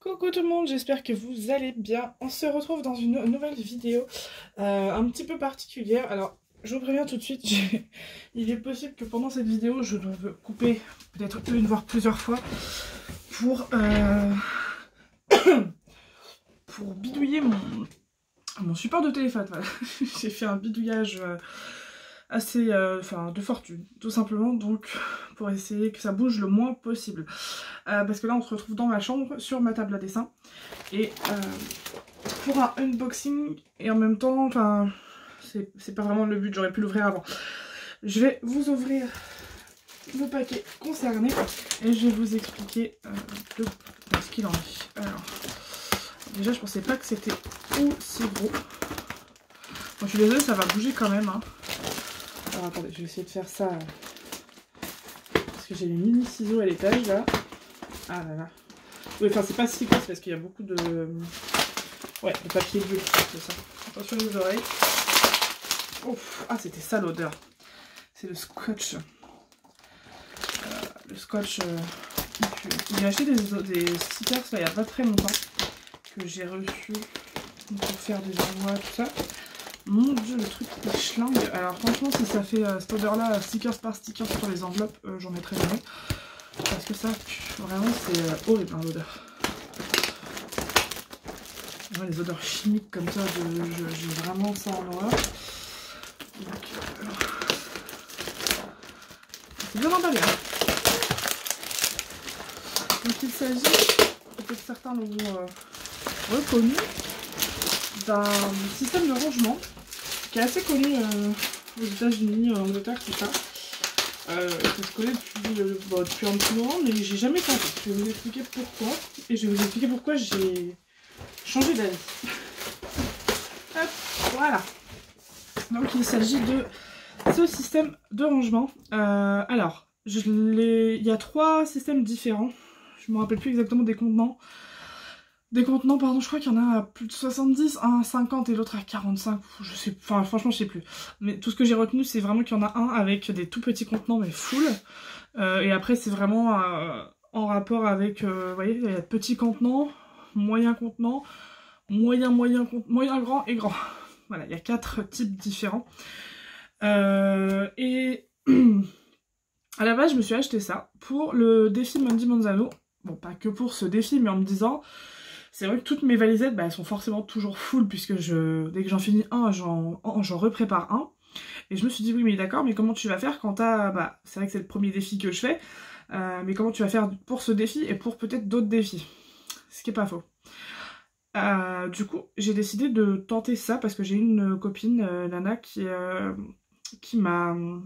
Coucou tout le monde, j'espère que vous allez bien. On se retrouve dans une nouvelle vidéo un petit peu particulière. Alors, je vous préviens tout de suite, il est possible que pendant cette vidéo, je doive couper peut-être une voire plusieurs fois pour, pour bidouiller mon support de téléphone. Voilà. J'ai fait un bidouillage assez de fortune tout simplement, donc pour essayer que ça bouge le moins possible parce que là on se retrouve dans ma chambre sur ma table à dessin et pour un unboxing et en même temps c'est pas vraiment le but, j'aurais pu l'ouvrir avant. Je vais vous ouvrir le paquet concerné et je vais vous expliquer ce qu'il en est. Alors déjà je pensais pas que c'était aussi gros. Bon, je suis désolée, ça va bouger quand même hein. Alors attendez, je vais essayer de faire ça parce que j'ai les mini ciseaux à l'étage là. Ah là là. Oui, enfin c'est pas si gros, c'est parce qu'il y a beaucoup de... Ouais, de papier bleu, c'est ça. Attention aux oreilles. Ouf. Ah, c'était ça l'odeur. C'est le scotch. Le scotch... J'ai acheté des stickers là, il n'y a pas très longtemps que j'ai reçu pour faire des envois, tout ça. Mon dieu, le truc est schlingue. Alors franchement, si ça fait cette odeur-là, stickers par stickers sur les enveloppes, j'en mettrai jamais. Parce que ça, vraiment, c'est horrible hein, l'odeur. Ouais, les odeurs chimiques comme ça, j'ai vraiment ça en horreur. C'est bien emballé. Hein. Donc il s'agit, peut-être certains l'ont reconnu, d'un système de rangement qui est assez connu aux États-Unis, en Angleterre, c'est ça. Ça se connaît depuis un petit moment, mais j'ai jamais tenté. Je vais vous expliquer pourquoi. Et je vais vous expliquer pourquoi j'ai changé d'avis. Hop, voilà. Donc il s'agit de ce système de rangement. Alors, il y a 3 systèmes différents. Je ne me rappelle plus exactement des contenants. Pardon, je crois qu'il y en a plus de 70, un à 50 et l'autre à 45, je sais, enfin franchement je sais plus. Mais tout ce que j'ai retenu c'est vraiment qu'il y en a un avec des tout petits contenants mais full. Et après c'est vraiment en rapport avec, vous voyez, il y a petits contenants, moyen contenant, moyen grand et grand. Voilà, il y a 4 types différents. Et à la base je me suis acheté ça pour le défi Mandy Manzano. Bon, pas que pour ce défi, mais en me disant... C'est vrai que toutes mes valisettes, elles sont forcément toujours full puisque dès que j'en finis un, j'en reprépare un. Et je me suis dit, oui mais d'accord, mais comment tu vas faire quand t'as... c'est vrai que c'est le premier défi que je fais, mais comment tu vas faire pour ce défi et pour peut-être d'autres défis. Ce qui est pas faux. Du coup, j'ai décidé de tenter ça parce que j'ai une copine, Nana, qui me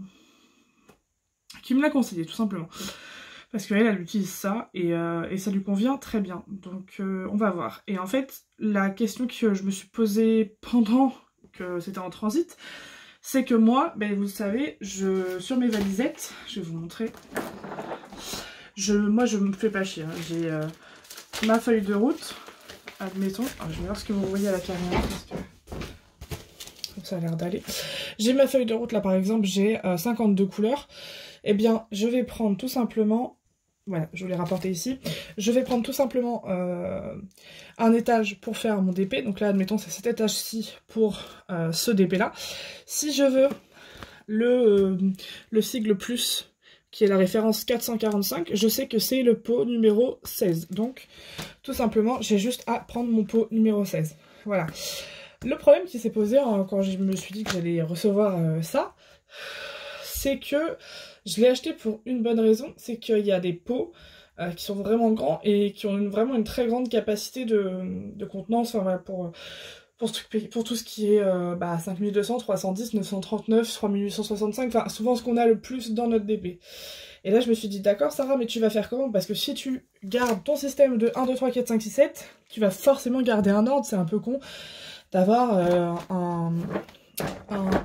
l'a conseillé tout simplement. Parce qu'elle, elle utilise ça et ça lui convient très bien. Donc on va voir. Et en fait, la question que je me suis posée pendant que c'était en transit, c'est que moi, vous savez, sur mes valisettes, je vais vous montrer, moi je me fais pas chier. Hein. J'ai ma feuille de route, admettons. Alors, je vais voir ce que vous voyez à la caméra parce que ça a l'air d'aller. J'ai ma feuille de route là par exemple, j'ai 52 couleurs. Eh bien, je vais prendre tout simplement... Voilà, je vous l'ai rapporté ici. Je vais prendre tout simplement un étage pour faire mon DP. Donc là, admettons, c'est cet étage-ci pour ce DP-là. Si je veux le sigle plus, qui est la référence 445, je sais que c'est le pot numéro 16. Donc, tout simplement, j'ai juste à prendre mon pot numéro 16. Voilà. Le problème qui s'est posé quand je me suis dit que j'allais recevoir ça, c'est que je l'ai acheté pour une bonne raison, c'est qu'il y a des pots qui sont vraiment grands et qui ont vraiment une très grande capacité de contenance, enfin, voilà, pour tout ce qui est 5200, 310, 939, 3865, enfin souvent ce qu'on a le plus dans notre DP. Et là je me suis dit d'accord Sarah, mais tu vas faire comment? Parce que si tu gardes ton système de 1, 2, 3, 4, 5, 6, 7, tu vas forcément garder un ordre, c'est un peu con d'avoir un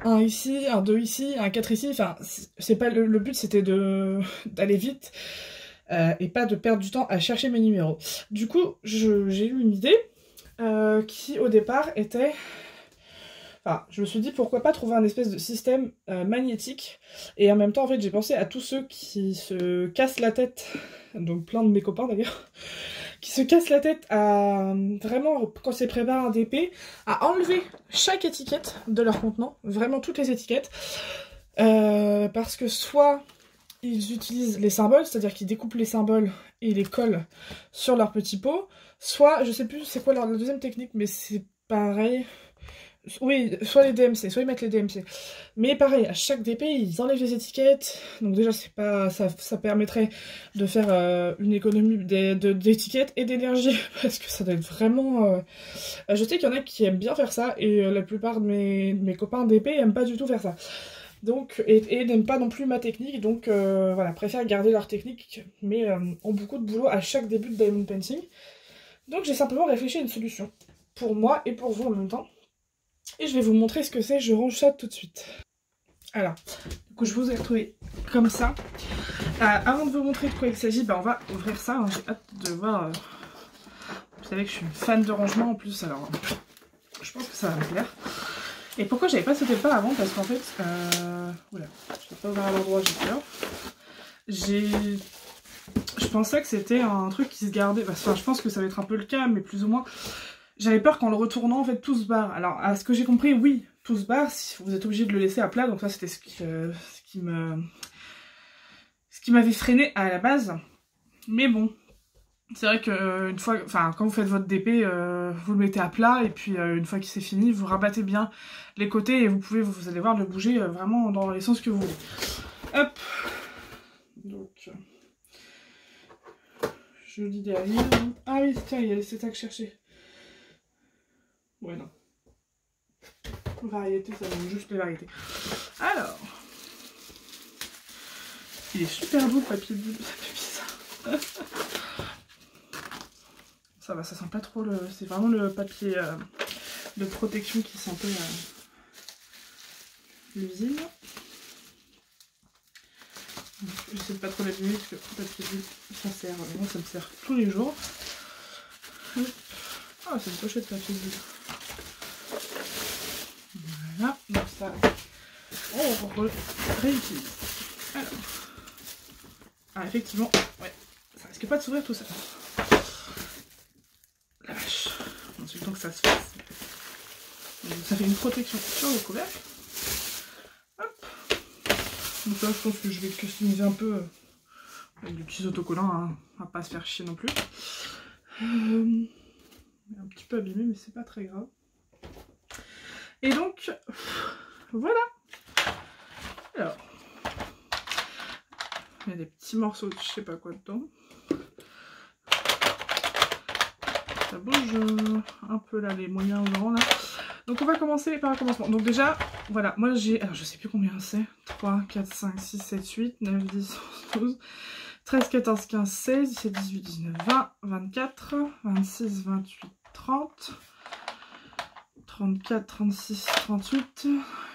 1 ici, un 2 ici, un 4 ici, enfin c'est pas le but, c'était d'aller vite et pas de perdre du temps à chercher mes numéros. Du coup j'ai eu une idée qui au départ était... Enfin, je me suis dit pourquoi pas trouver un espèce de système magnétique, et en même temps en fait j'ai pensé à tous ceux qui se cassent la tête, donc plein de mes copains d'ailleurs, qui se cassent la tête à vraiment, quand ils préparent un DP, à enlever chaque étiquette de leur contenant, vraiment toutes les étiquettes, parce que soit ils utilisent les symboles, c'est-à-dire qu'ils découpent les symboles et les collent sur leur petit pot, soit, je sais plus c'est quoi la deuxième technique, mais c'est pareil. Oui, soit les DMC, soit ils mettent les DMC. Mais pareil, à chaque DP, ils enlèvent les étiquettes. Donc déjà, c'est pas, ça permettrait de faire une économie d'étiquettes et d'énergie. Parce que ça doit être vraiment... Je sais qu'il y en a qui aiment bien faire ça. Et la plupart de mes copains DP aiment pas du tout faire ça. Donc, et n'aiment pas non plus ma technique. Donc voilà, préfèrent garder leur technique. Mais ont beaucoup de boulot à chaque début de Diamond Painting. Donc j'ai simplement réfléchi à une solution. Pour moi et pour vous en même temps. Et je vais vous montrer ce que c'est, je range ça tout de suite. Alors, du coup je vous ai retrouvé comme ça. Avant de vous montrer de quoi il s'agit, on va ouvrir ça, hein. J'ai hâte de voir. Vous savez que je suis une fan de rangement en plus, alors je pense que ça va me plaire. Et pourquoi j'avais pas sauté le pas avant? Parce qu'en fait, oula, je vais pas ouvrir à l'endroit, j'ai peur. Je pensais que c'était un truc qui se gardait, enfin je pense que ça va être un peu le cas, mais plus ou moins. J'avais peur qu'en le retournant, en fait, tout se barre. Alors, à ce que j'ai compris, oui, tout se barre, vous êtes obligé de le laisser à plat, donc ça, c'était ce qui m'avait freiné à la base. Mais bon, c'est vrai que une fois, enfin, quand vous faites votre DP, vous le mettez à plat, et puis une fois qu'il c'est fini, vous rabattez bien les côtés, et vous allez voir le bouger vraiment dans les sens que vous voulez. Hop. Donc, je lis derrière. Ah oui, tiens, il y a c'est ça que je cherchais. Ouais, non. Variété, ça donne juste les variétés. Alors. Il est super beau le papier bulle, ça fait bizarre. Ça va, ça sent pas trop le... C'est vraiment le papier de protection qui sent un peu l'usine. J'essaie de pas trop l'abîmer parce que le papier bulle, ça sert... Moi, ça me sert tous les jours. Ah, c'est une pochette de papier bulle. Voilà, donc ça, on réutilise. Alors, effectivement, ouais, ça risque pas de s'ouvrir tout ça. La vache. Ensuite, donc ça se fasse. Donc, ça fait une protection sur le couvercle. Hop. Donc là, je pense que je vais customiser un peu avec des petits autocollants, hein, on va pas se faire chier non plus. Un petit peu abîmé, mais c'est pas très grave. Et donc, voilà. Alors, il y a des petits morceaux de je sais pas quoi dedans. Ça bouge un peu là, les moyens grands là. Donc on va commencer par un commencement. Donc déjà, voilà, moi j'ai, alors je sais plus combien c'est. 3, 4, 5, 6, 7, 8, 9, 10, 11, 12, 13, 14, 15, 16, 17, 18, 19, 20, 24, 26, 28, 30... 34, 36, 38,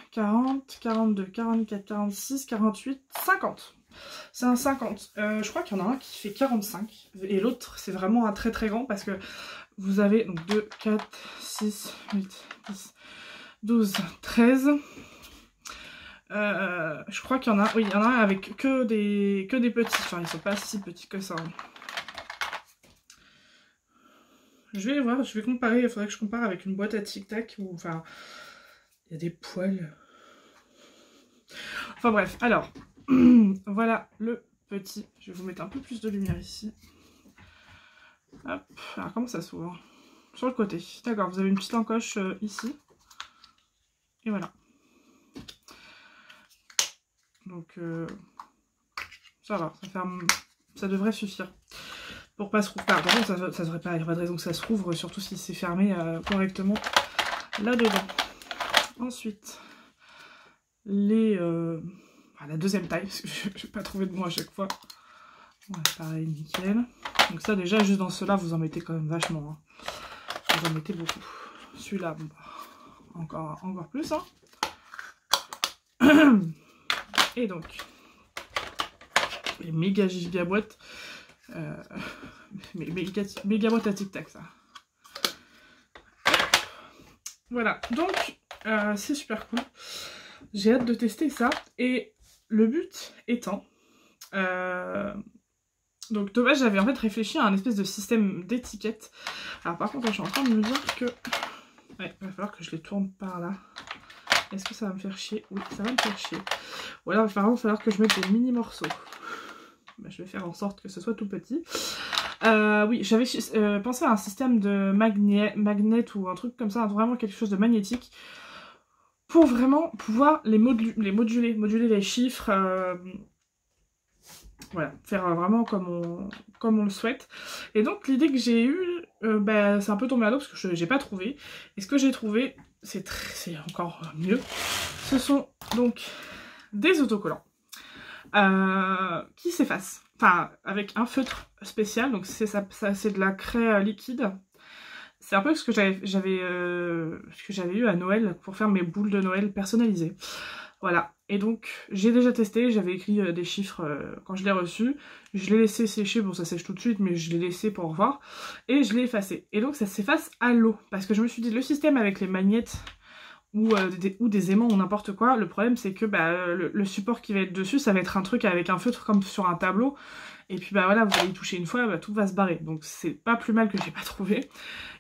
40, 42, 44, 46, 48, 50. C'est un 50. Je crois qu'il y en a un qui fait 45. Et l'autre, c'est vraiment un très très grand parce que vous avez donc 2, 4, 6, 8, 10, 12, 13. Je crois qu'il y en a... Oui, il y en a un avec que des petits. Enfin, ils sont pas si petits que ça. Je vais voir, je vais comparer, il faudrait que je compare avec une boîte à tic-tac où, enfin, il y a des poils. Enfin bref, alors, voilà le petit. Je vais vous mettre un peu plus de lumière ici. Hop, alors comment ça s'ouvre? Sur le côté. D'accord, vous avez une petite encoche ici. Et voilà. Donc, ça va, ça ferme, ça devrait suffire. Pour pas se rouvrir. Par contre, ça devrait pas, il n'y a pas de raison que ça se rouvre, surtout si c'est fermé correctement là-dedans. Ensuite, la deuxième taille, parce que je vais pas trouver de mots à chaque fois. Ouais, pareil, nickel. Donc ça déjà, juste dans ceux-là, vous en mettez quand même vachement. Hein. Vous en mettez beaucoup. Celui-là, bon, encore plus. Hein. Et donc, les méga giga boîtes. Méga boîte à tic-tac, ça. Voilà, donc c'est super cool. J'ai hâte de tester ça. Et le but étant Donc de base j'avais en fait réfléchi à un espèce de système d'étiquette. Alors par contre je suis en train de me dire que... Ouais, il va falloir que je les tourne par là. Est-ce que ça va me faire chier? Oui, ça va me faire chier. Ou alors il va falloir que je mette des mini morceaux. Bah, je vais faire en sorte que ce soit tout petit. Oui, j'avais pensé à un système de magnet ou un truc comme ça, vraiment quelque chose de magnétique. Pour vraiment pouvoir les moduler les chiffres. Voilà, faire vraiment comme on le souhaite. Et donc l'idée que j'ai eue, bah, c'est un peu tombé à l'eau parce que j'ai pas trouvé. Et ce que j'ai trouvé, c'est encore mieux. Ce sont donc des autocollants qui s'effacent. Enfin, avec un feutre spécial, donc c'est de la craie liquide. C'est un peu ce que j'avais eu à Noël pour faire mes boules de Noël personnalisées. Voilà, et donc j'ai déjà testé, j'avais écrit des chiffres quand je l'ai reçu, je l'ai laissé sécher, bon ça sèche tout de suite, mais je l'ai laissé pour voir, et je l'ai effacé. Et donc ça s'efface à l'eau, parce que je me suis dit, le système avec les magnettes ou des aimants ou n'importe quoi, le problème c'est que bah, le support qui va être dessus, ça va être un truc avec un feutre comme sur un tableau, et puis bah voilà, vous allez y toucher une fois, bah, tout va se barrer, donc c'est pas plus mal que j'ai pas trouvé.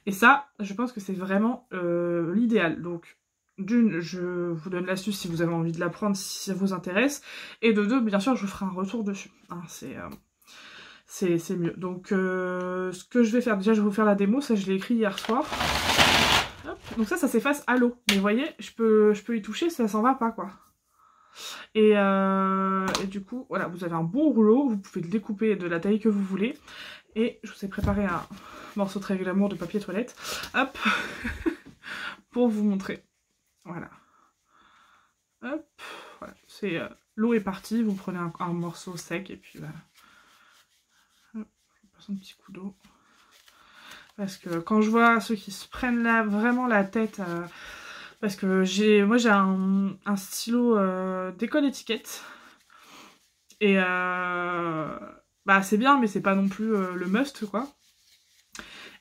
Et ça, je pense que c'est vraiment l'idéal, donc... D'une, je vous donne l'astuce si vous avez envie de l'apprendre, si ça vous intéresse. Et de deux, bien sûr, je vous ferai un retour dessus. Hein, c'est mieux. Donc, ce que je vais faire, déjà, je vais vous faire la démo. Ça, je l'ai écrit hier soir. Hop. Donc ça s'efface à l'eau. Mais vous voyez, je peux y toucher, ça s'en va pas, quoi. Et du coup, voilà, vous avez un bon rouleau. Vous pouvez le découper de la taille que vous voulez. Et je vous ai préparé un morceau très glamour de papier toilette. Hop. Pour vous montrer. Voilà. Hop. Voilà. L'eau est partie, vous prenez un morceau sec et puis voilà. Hop. Je passe un petit coup d'eau. Parce que quand je vois ceux qui se prennent là vraiment la tête, parce que moi j'ai un stylo d'école étiquette. Et bah c'est bien, mais c'est pas non plus le must quoi.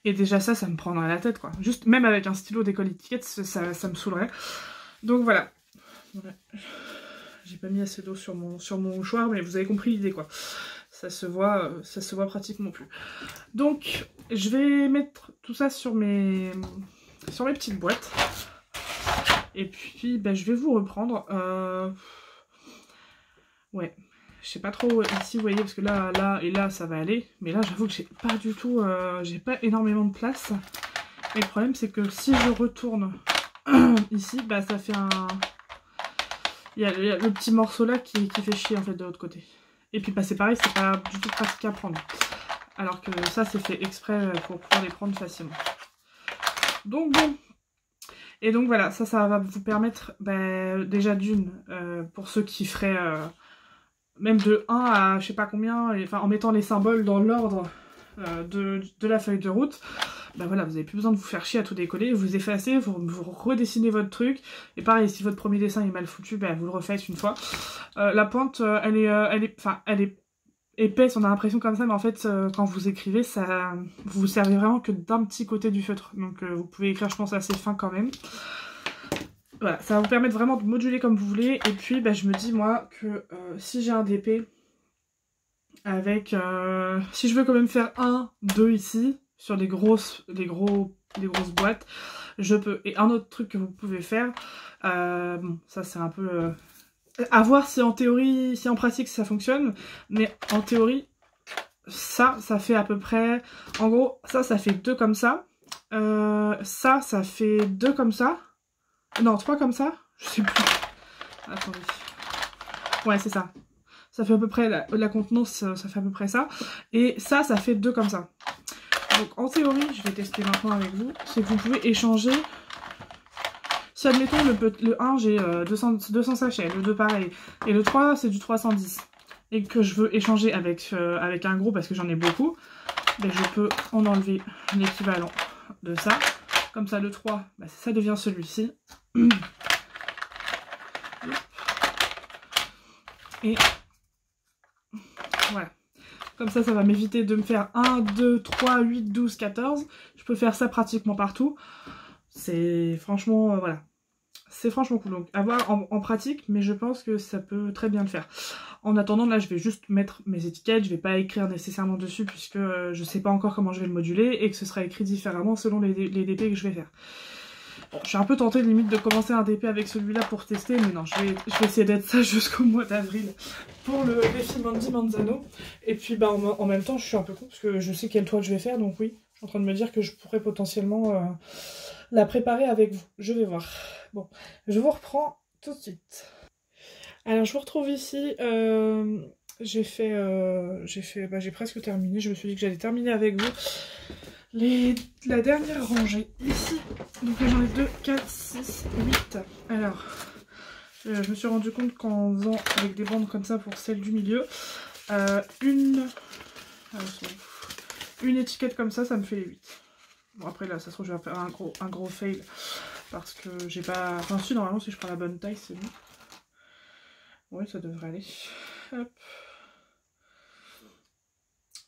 Et déjà ça me prendrait la tête quoi. Juste même avec un stylo d'école étiquette, ça me saoulerait. Donc voilà. J'ai pas mis assez d'eau sur mon mouchoir, mais vous avez compris l'idée quoi. Ça se voit pratiquement plus. Donc je vais mettre tout ça sur mes petites boîtes. Et puis bah, je vais vous reprendre. Ouais. Je sais pas trop ici, vous voyez, parce que là et là, ça va aller. Mais là, j'avoue que j'ai pas du tout... j'ai pas énormément de place. Et le problème, c'est que si je retourne ici, bah ça fait un... Il y a le petit morceau là qui fait chier, en fait, de l'autre côté. Et puis, bah c'est pareil, c'est pas du tout pratique à prendre. Alors que ça, c'est fait exprès pour pouvoir les prendre facilement. Donc, bon. Et donc, voilà, ça va vous permettre, bah, déjà d'une, pour ceux qui feraient... même de 1 à je sais pas combien, et, enfin, en mettant les symboles dans l'ordre de la feuille de route, bah voilà, vous n'avez plus besoin de vous faire chier à tout décoller, vous effacez, vous redessinez votre truc, et pareil, si votre premier dessin est mal foutu, bah vous le refaites une fois. La pointe, elle est épaisse, on a l'impression comme ça, mais en fait, quand vous écrivez, vous servez vraiment que d'un petit côté du feutre, donc vous pouvez écrire, je pense, assez fin quand même. Voilà, ça va vous permettre vraiment de moduler comme vous voulez. Et puis, bah, je me dis, moi, que si j'ai un DP avec... si je veux quand même faire 1, 2 ici, sur des grosses boîtes, je peux. Et un autre truc que vous pouvez faire, bon, ça c'est un peu... à voir si en théorie, si en pratique ça fonctionne, mais en théorie, ça fait à peu près... En gros, ça fait 2 comme ça. Ça fait 2 comme ça. Non, 3 comme ça. Je sais plus. Attendez. Ouais, c'est ça. Ça fait à peu près... La contenance, ça fait à peu près ça. Et ça fait 2 comme ça. Donc, en théorie, je vais tester maintenant avec vous. C'est que vous pouvez échanger... Si, admettons, le 1, j'ai 200 sachets. Le 2, pareil. Et le 3, c'est du 310. Et que je veux échanger avec un gros, parce que j'en ai beaucoup, ben, je peux en enlever l'équivalent de ça. Comme ça, le 3, bah, ça devient celui-ci. Et voilà. Comme ça va m'éviter de me faire 1, 2, 3, 8, 12, 14. Je peux faire ça pratiquement partout. C'est franchement, voilà. C'est franchement cool, donc à voir en pratique, mais je pense que ça peut très bien le faire. En attendant, là je vais juste mettre mes étiquettes, je vais pas écrire nécessairement dessus puisque je sais pas encore comment je vais le moduler et que ce sera écrit différemment selon les DP que je vais faire. Bon, je suis un peu tentée limite de commencer un DP avec celui-là pour tester, mais non, je vais essayer d'être ça jusqu'au mois d'avril pour le défi Mandy Manzano. Et puis bah en même temps, je suis un peu con parce que je sais quelle toile je vais faire, donc oui, je suis en train de me dire que je pourrais potentiellement la préparer avec vous. Je vais voir. Bon, je vous reprends tout de suite. Alors je vous retrouve ici. J'ai presque terminé. Je me suis dit que j'allais terminer avec vous la dernière rangée ici. Donc j'en ai 2, 4, 6, 8. Alors, je me suis rendu compte qu'en faisant avec des bandes comme ça pour celle du milieu, une étiquette comme ça me fait les 8. Bon après là, ça se trouve je vais faire un gros fail parce que j'ai pas... Enfin si, normalement si je prends la bonne taille c'est bon. Oui, ça devrait aller. Hop.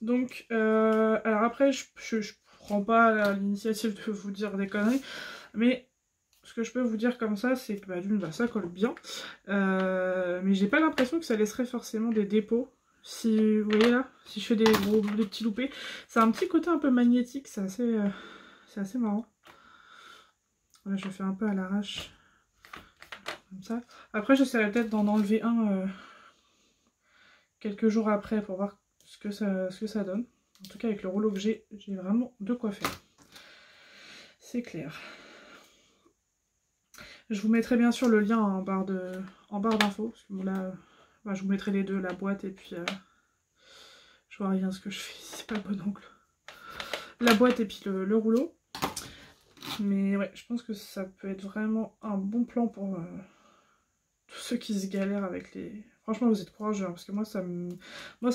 Donc, alors après, je prends pas l'initiative de vous dire des conneries, mais ce que je peux vous dire comme ça, c'est que bah, d'une, bah, ça colle bien, mais j'ai pas l'impression que ça laisserait forcément des dépôts. Si vous voyez là, si je fais des petits loupés, c'est un petit côté un peu magnétique, c'est assez marrant. Là, je fais un peu à l'arrache, comme ça. Après, j'essaierai peut-être d'en enlever un quelques jours après pour voir ce que ça donne. En tout cas, avec le rouleau que j'ai vraiment de quoi faire. C'est clair. Je vous mettrai bien sûr le lien en barre d'infos. Parce que bon, là, bah, je vous mettrai les deux, la boîte et puis... je vois rien ce que je fais, c'est pas le bon angle. La boîte et puis le rouleau. Mais ouais, je pense que ça peut être vraiment un bon plan pour tous ceux qui se galèrent avec les... Franchement, vous êtes courageux, hein, parce que moi, ça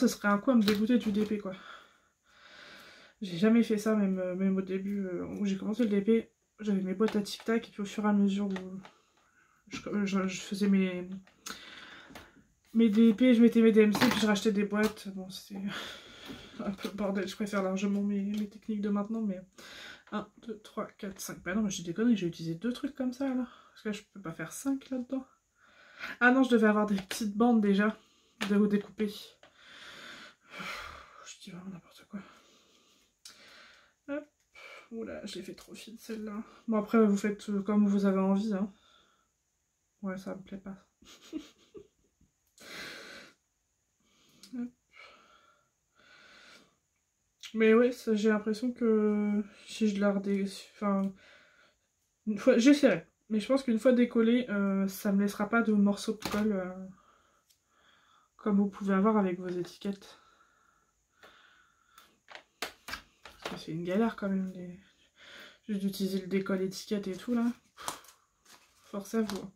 serait un coup à me dégoûter du DP, quoi. J'ai jamais fait ça, même au début où j'ai commencé le DP, j'avais mes boîtes à tic-tac, et puis au fur et à mesure où je faisais mes DP, je mettais mes DMC, puis je rachetais des boîtes. Bon, c'était un peu le bordel, je préfère largement mes techniques de maintenant, mais 1, 2, 3, 4, 5. Bah non, mais j'ai déconné, j'ai utilisé 2 trucs comme ça, là. Parce que là, je peux pas faire 5 là-dedans. Ah non, je devais avoir des petites bandes déjà, de découper. Je dis vraiment n'importe quoi. Hop. Oula, je l'ai fait trop fine celle-là. Bon après vous faites comme vous avez envie, hein. Ouais, ça me plaît pas. Mais ouais, j'ai l'impression que si je la enfin, une fois, j'essaierai. Mais je pense qu'une fois décollé, ça me laissera pas de morceaux de colle comme vous pouvez avoir avec vos étiquettes. Parce que c'est une galère quand même, juste d'utiliser le décolle étiquette et tout là. Force à vous.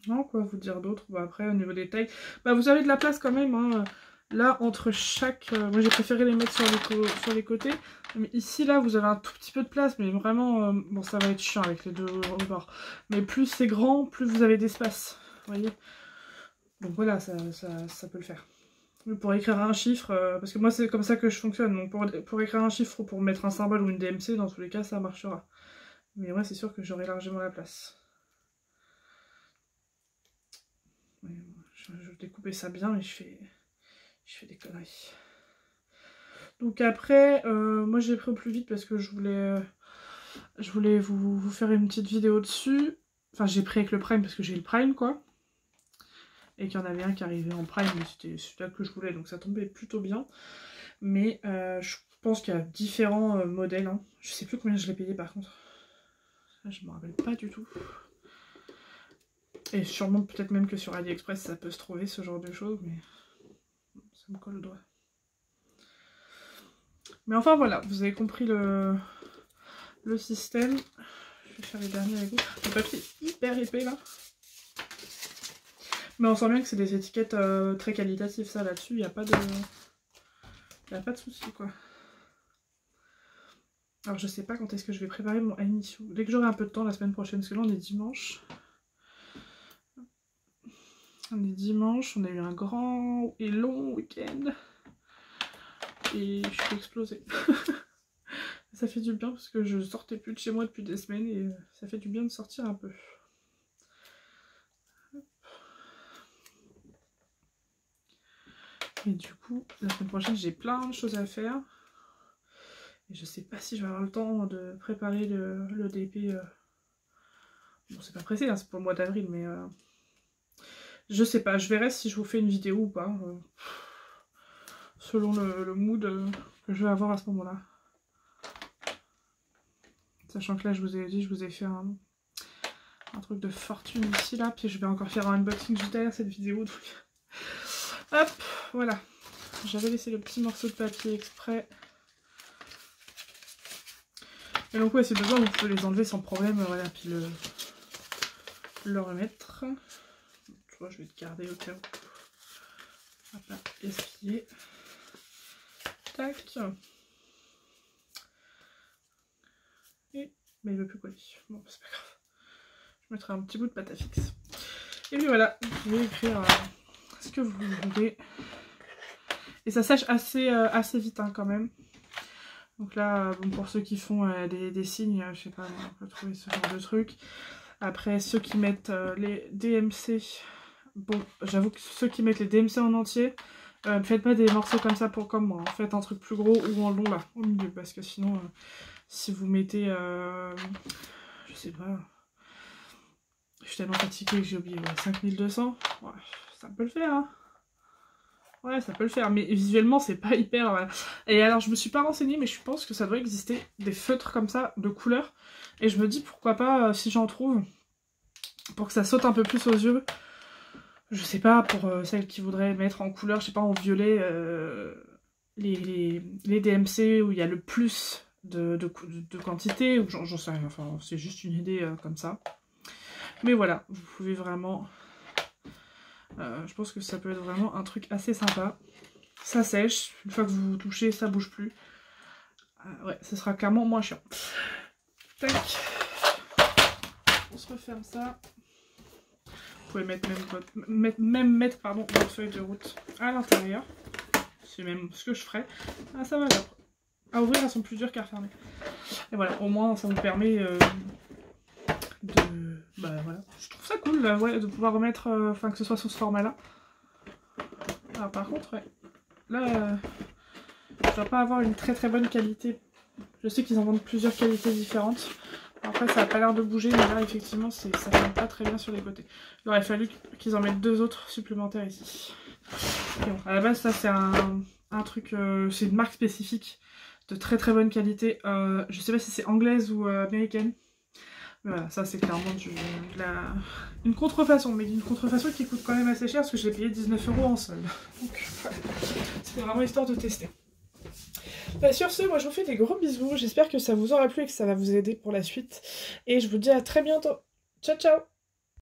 Non, quoi vous dire d'autre? Bah, après, au niveau des tailles, bah, vous avez de la place quand même. Hein. Là, entre chaque... moi, j'ai préféré les mettre sur les côtés. Mais ici, là, vous avez un tout petit peu de place. Mais vraiment, bon, ça va être chiant avec les deux rebords. Mais plus c'est grand, plus vous avez d'espace. Vous voyez? Donc voilà, ça peut le faire. Pour écrire un chiffre, parce que moi, c'est comme ça que je fonctionne. Donc pour écrire un chiffre ou pour mettre un symbole ou une DMC, dans tous les cas, ça marchera. Mais ouais, c'est sûr que j'aurai largement la place. Je découpais ça bien, mais je fais des conneries. Donc après, moi j'ai pris au plus vite parce que je voulais vous faire une petite vidéo dessus. Enfin, j'ai pris avec le Prime parce que j'ai le Prime, quoi. Et qu'il y en avait un qui arrivait en Prime, mais c'était celui-là que je voulais, donc ça tombait plutôt bien. Mais je pense qu'il y a différents modèles. Hein. Je sais plus combien je l'ai payé par contre. Ça, je me rappelle pas du tout. Et sûrement peut-être même que sur AliExpress ça peut se trouver ce genre de choses, mais ça me colle au doigt. Mais enfin voilà, vous avez compris le système. Je vais faire les derniers avec vous. Le papier est hyper épais là. Mais on sent bien que c'est des étiquettes très qualitatives, ça là-dessus, il n'y a pas de... souci quoi. Alors je sais pas quand est-ce que je vais préparer mon Anissou. Dès que j'aurai un peu de temps la semaine prochaine, parce que là on est dimanche. On est dimanche, on a eu un grand et long week-end. Et je suis explosée. Ça fait du bien parce que je sortais plus de chez moi depuis des semaines et ça fait du bien de sortir un peu. Et du coup, la semaine prochaine, j'ai plein de choses à faire. Et je sais pas si je vais avoir le temps de préparer le DP. Bon, c'est pas pressé, hein, c'est pour le mois d'avril, mais je sais pas, je verrai si je vous fais une vidéo ou pas. Selon le mood que je vais avoir à ce moment-là. Sachant que là, je vous ai dit, je vous ai fait un truc de fortune ici, là. Puis je vais encore faire un unboxing juste derrière cette vidéo. Donc... Hop, voilà. J'avais laissé le petit morceau de papier exprès. Et donc ouais, si besoin, vous pouvez les enlever sans problème, voilà, puis le remettre. Tu vois, je vais te garder au cas où. Hop là, essuyer. Tac. Et, mais il veut plus coller. Bon, c'est pas grave. Je mettrai un petit bout de pâte à fixe. Et puis voilà, vous pouvez écrire ce que vous voulez. Et ça sèche assez vite hein, quand même. Donc là, bon, pour ceux qui font des signes, je sais pas, on peut trouver ce genre de truc. Après, ceux qui mettent les DMC, bon, j'avoue que ceux qui mettent les DMC en entier, ne faites pas des morceaux comme ça pour comme moi. Faites un truc plus gros ou en long là, au milieu, parce que sinon, si vous mettez, je sais pas, je suis tellement fatiguée que j'ai oublié, 5200, ouais, ça peut le faire, hein. Ouais, ça peut le faire, mais visuellement, c'est pas hyper... Voilà. Et alors, je me suis pas renseignée, mais je pense que ça doit exister des feutres comme ça, de couleur. Et je me dis, pourquoi pas, si j'en trouve, pour que ça saute un peu plus aux yeux. Je sais pas, pour celles qui voudraient mettre en couleur, je sais pas, en violet, les DMC où il y a le plus de quantité, ou j'en sais rien, enfin, c'est juste une idée comme ça. Mais voilà, vous pouvez vraiment... je pense que ça peut être vraiment un truc assez sympa. Ça sèche, une fois que vous touchez, ça bouge plus. Ouais, ce sera clairement moins chiant. Tac. On se referme ça. Vous pouvez mettre mettre votre feuille de route à l'intérieur. C'est même ce que je ferais. Ah, ça va, à ouvrir, elles sont plus dures qu'à refermer. Et voilà, au moins ça vous permet de... Bah voilà, je trouve ça cool ouais, de pouvoir remettre, enfin que ce soit sous ce format là. Alors par contre, ouais, là, je dois pas avoir une très bonne qualité. Je sais qu'ils en vendent plusieurs qualités différentes. Après ça a pas l'air de bouger, mais là effectivement ça ne pas très bien sur les côtés. Il aurait fallu qu'ils en mettent 2 autres supplémentaires ici. Et bon, à la base ça c'est un truc, c'est une marque spécifique de très bonne qualité. Je sais pas si c'est anglaise ou américaine. Voilà, ça c'est clairement une contrefaçon, mais une contrefaçon qui coûte quand même assez cher parce que je l'ai payé 19 € en solde. Donc voilà, c'était vraiment histoire de tester. Bah, sur ce, moi je vous fais des gros bisous, j'espère que ça vous aura plu et que ça va vous aider pour la suite. Et je vous dis à très bientôt. Ciao ciao!